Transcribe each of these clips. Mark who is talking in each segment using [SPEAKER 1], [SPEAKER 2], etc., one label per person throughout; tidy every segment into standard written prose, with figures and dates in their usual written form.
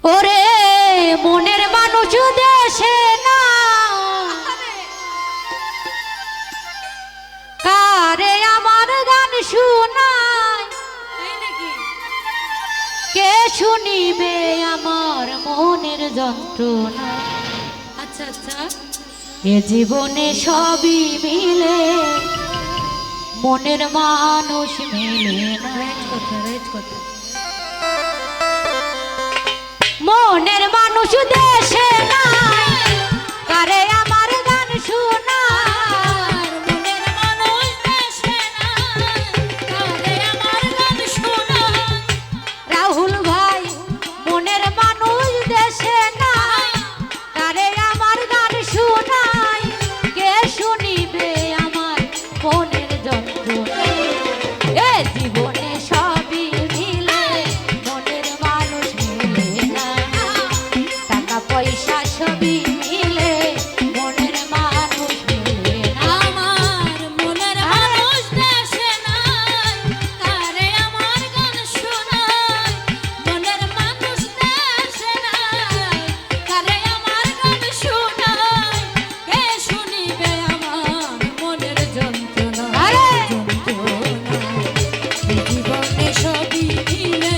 [SPEAKER 1] ওরে মনের মানুষ দেশে না কারে আমার গান শোনায় কে শুনিবে আমার মনের যন্ত্রণা।
[SPEAKER 2] আচ্ছা আচ্ছা,
[SPEAKER 1] এ জীবনে সবই মিলে মনের মানুষ মিলে না।
[SPEAKER 2] রাইট কথা, রাইট কথা।
[SPEAKER 1] মনের মানুষ দেশে নাই কারে আমার গান শোনায়।
[SPEAKER 2] মনের মানুষ দেশে নাই, কারে আমার গান শোনায়।
[SPEAKER 1] রাহুল ভাই মনের মানুষ দেশে নাই কারে আমার গান শোনায় কে শুনিবে আমার মনের যন্ত্রণা। এ জীবনে সবই মিলে মনের মানুষ মিলে না টাকা পয়সা সবই মিলে মনের মানুষ মিলে না।
[SPEAKER 2] আমার মনের মানুষ দেশে নাই, কারে আমার গান শোনায়। মনের মানুষ দেশে নাই, কারে আমার গান শোনায়। কে শুনিবে আমার মনের যন্ত্রণা,
[SPEAKER 1] আরে!
[SPEAKER 2] যন্ত্রণা। এই জীবনে সবই মিলে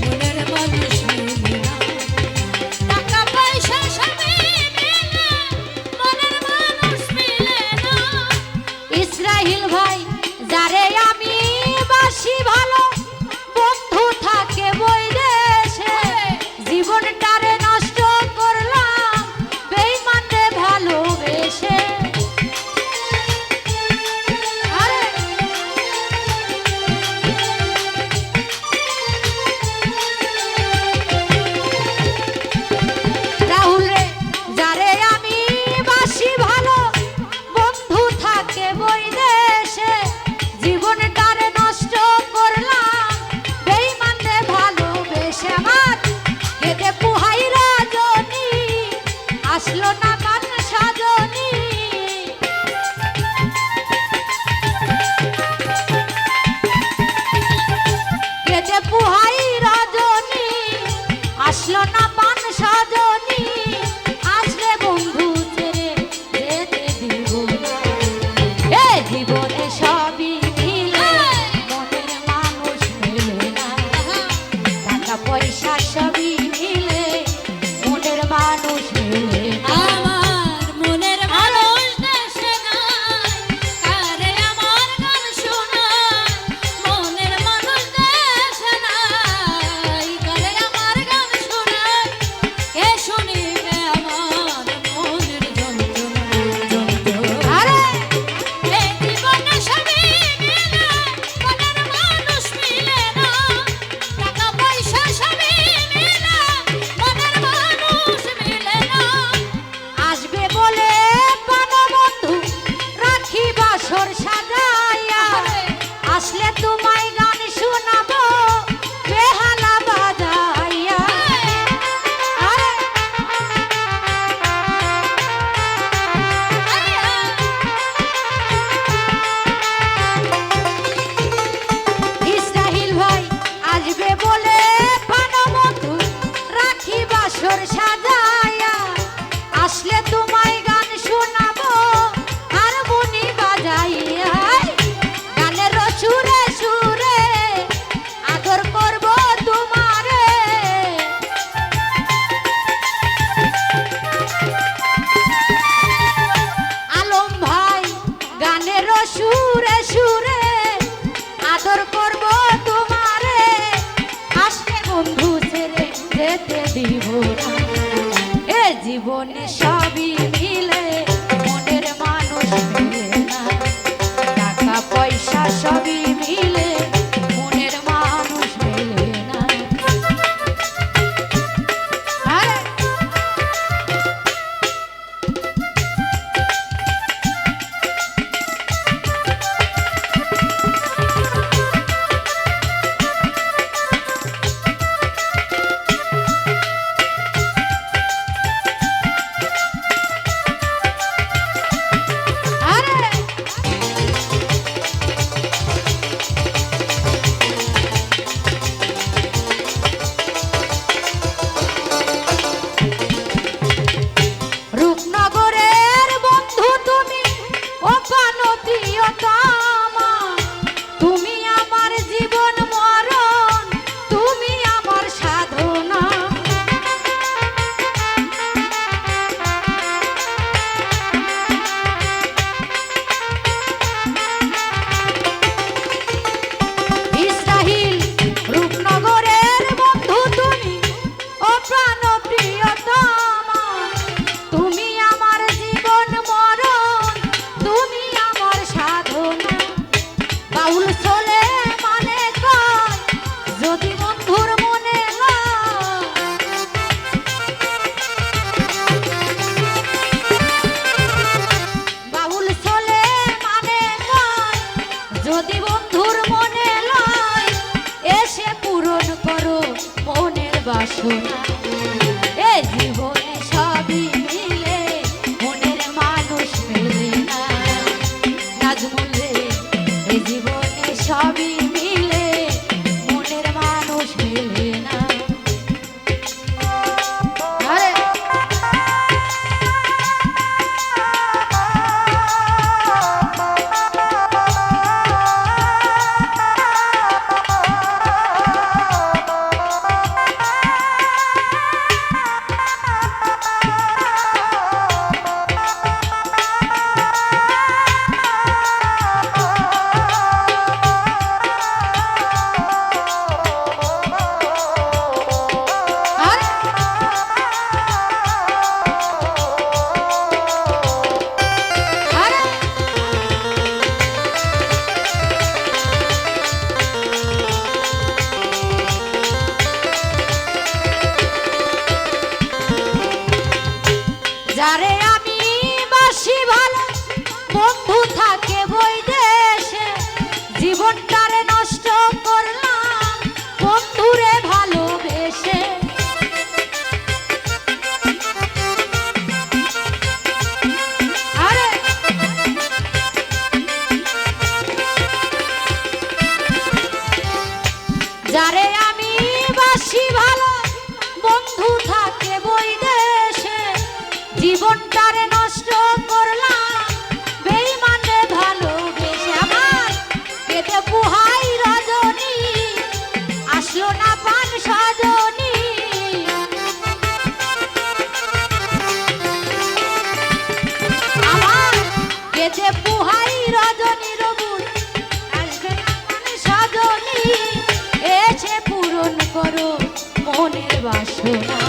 [SPEAKER 2] মনের মানুষ মিলে না। টাকা পয়সা সবই মিলে মনের মানুষ মিলে না।
[SPEAKER 1] ইসরাহিল ভাই যারে আমি বাসি ভালো বন্ধু থাকে বৈদেশে জীবনটারে নষ্ট করলাম বেঈমানরে ভালোবেসে। আরে রাহুল রে যারে আমি বাসি ভালো বন্ধু থাকে বৈদেশে জীবনটারে নষ্ট করলাম বেঈমানরে ভালোবেসে। আমার কেঁদে পুহাই রজনী আসলো না গান সাজনী। কেঁদে পুহাই রজনী আসলো না পান সাজনী আসলে বন্ধু ছেড়ে যেতে দিব না। এ জীবনে সবই মিলে মনের মানুষ মিলে না টাকা পয়সা সবই মিলে মনের মানুষ মিলে না।
[SPEAKER 2] আমার মনের মানুষ দেশে নাই, কারে আমার গান শোনায়। মনের মানুষ দেশে নাই, কারে আমার গান শোনায়। কে শুনিবে আমার মনের যন্ত্রণা, যন্ত্রণা।
[SPEAKER 1] আরে
[SPEAKER 2] এই জীবনে সবই মিলে মনের মানুষ মিলে না। টাকা পয়সা সবই মিলে মনের মানুষ মিলে না।
[SPEAKER 1] আসবে বলে বন্ধু রাখি বাসর সাজাইয়া আসলে তোমায় গান শোনাবো বেহালা বাজাইয়া। আরে ইসরাহিল ভাই আসবে বলে বন্ধু রাখি বাসর সাজাইয়া আসলে তোমায় গান শোনাবো হারমোনি বাজাইয়া। গানের সুরে সুরে আদর করব তোমারে আলম ভাই গানের সুরে সুরে আদর করব তোমারে আসলে বন্ধু ছেড়ে যেতে দিব না। এ জীবনে সবই মিলে মনের মানুষ মিলে না টাকা পয়সা সবই মিলে মনের মানুষ মিলে না। আরে এ জীবনে সবই মিলে মনের মানুষ মেলে না নাজমুল রে এ জীবনে সবই মিলে মনের মানুষ মেলে না আরে যারে আমি বাসি ভালো বন্ধু থাকে বই দেশে জীবনটারে নষ্ট করলাম বন্ধুরে ভালোবেসে আরে যারে আমি বাসি ভালো বন্ধু থাকে বই দেশে জীবনটারে নষ্ট করলাম বেঈমানে ভালোবেসে আমার কেটে পুহাই রজনী আসলো না পান সজনী আমার কেটে পুহাই রজনী রবুল আসবে না পান সজনী এসে পূরণ করো মনের বাসনা